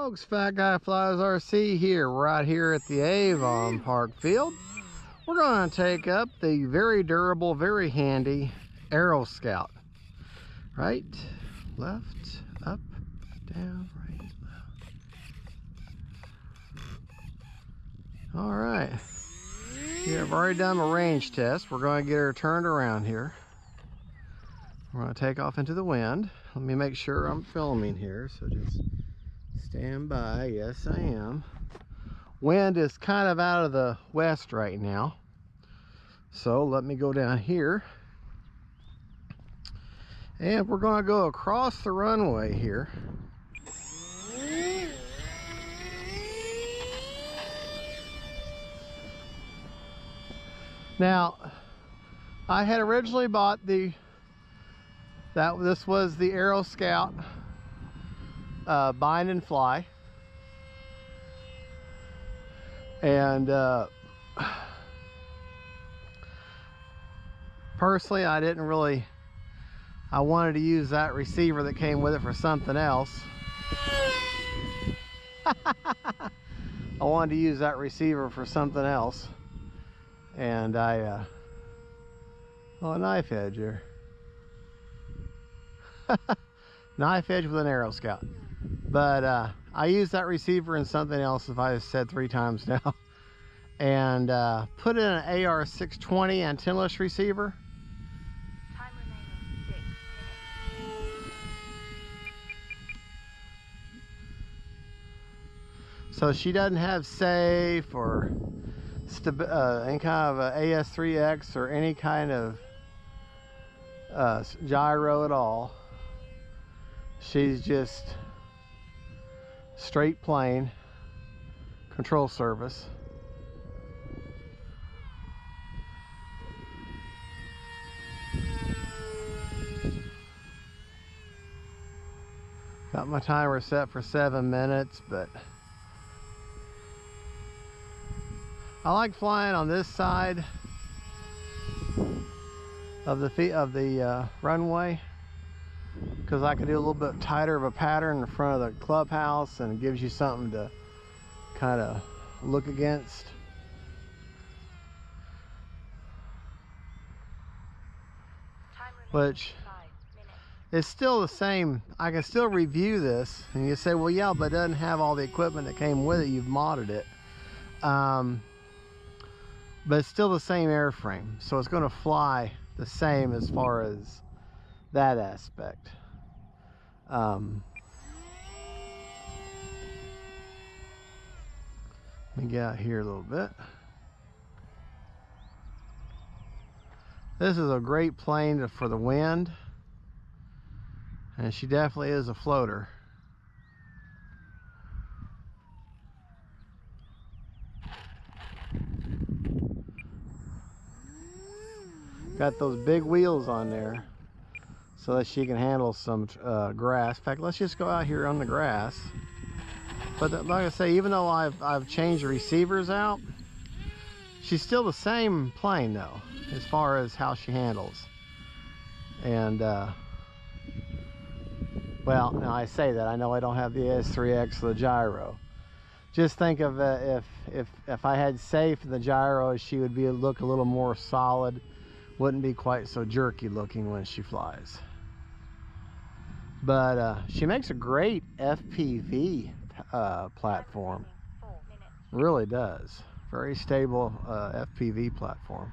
folks, Fat Guy Flies RC here, right here at the Avon Park Field. We're going to take up the very durable, very handy Aeroscout. Right, left, up, down, right, left. All right. Yeah, I've already done my range test. We're going to get her turned around here. We're going to take off into the wind. Let me make sure I'm filming here, so just stand by. Yes, I am. Wind is kind of out of the west right now, so let me go down here, and we're going to go across the runway here. Now, I had originally bought this was the Aeroscout bind and fly, and personally I wanted to use that receiver that came with it for something else. I wanted to use that receiver for something else, and oh, a knife edge here. Knife edge with an Aeroscout. But I use that receiver in something else, if I have said 3 times now. And put in an AR620 antennaless receiver. Time remaining 6 minutes. So she doesn't have safe or any kind of a AS3X or any kind of gyro at all. She's just straight plane control surface. Got my timer set for 7 minutes, but I like flying on this side of the runway, because I can do a little bit tighter of a pattern in front of the clubhouse, and it gives you something to kind of look against. Which is still the same. I can still review this, and you say, well, yeah, but it doesn't have all the equipment that came with it. You've modded it. But it's still the same airframe, so it's going to fly the same as far as that aspect. Let me get out here a little bit. This is a great plane for the wind, and she definitely is a floater. Got those big wheels on there so that she can handle some grass. In fact, let's just go out here on the grass. But like I say, even though I've changed the receivers out, she's still the same plane though, as far as how she handles. And well, now I say that, I know I don't have the S3X or the gyro. Just think of if I had safe the gyro, she would look a little more solid, wouldn't be quite so jerky looking when she flies. But she makes a great FPV platform. Really does. Very stable FPV platform.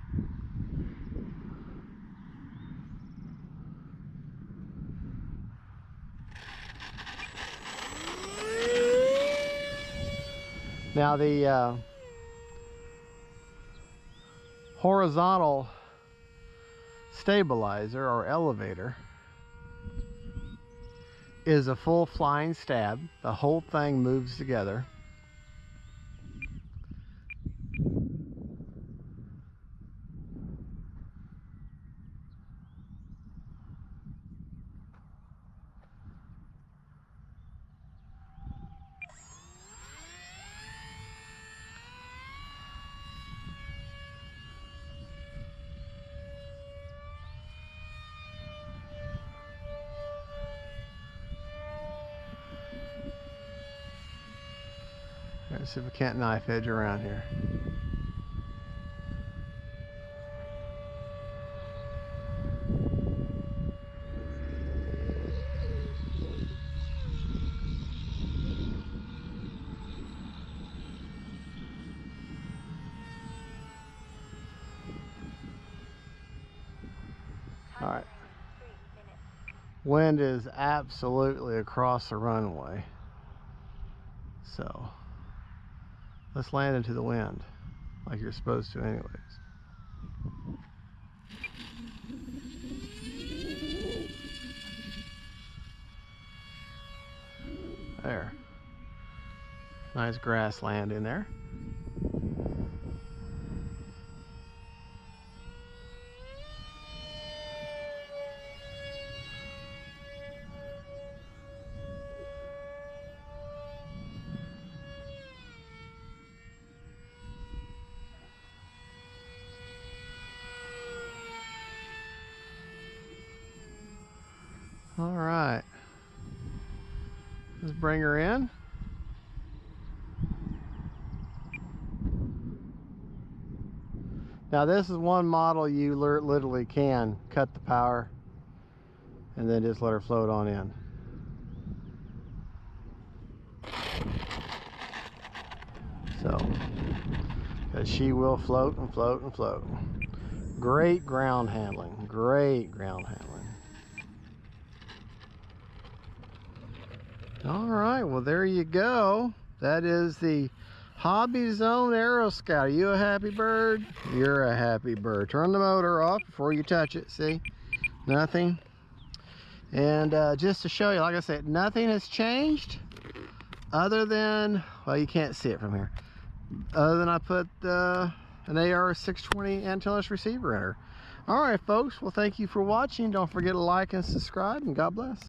Now the horizontal stabilizer or elevator is a full flying stab. The whole thing moves together. Let's see if we can't knife edge around here. All right. 3 minutes. Wind is absolutely across the runway. So let's land into the wind like you're supposed to anyways. There. Nice grassland in there. All right, let's bring her in. Now this is one model you literally can cut the power and then just let her float on in. So, because she will float and float and float. Great ground handling, great ground handling. All right, well there you go. That is the Hobbyzone Aeroscout. Are you a happy bird? You're a happy bird. Turn the motor off before you touch it. See, nothing. And just to show you, like I said, nothing has changed other than, well, you can't see it from here, other than I put an AR620 antennaless receiver in her. All right, folks. Well, thank you for watching. Don't forget to like and subscribe, and God bless.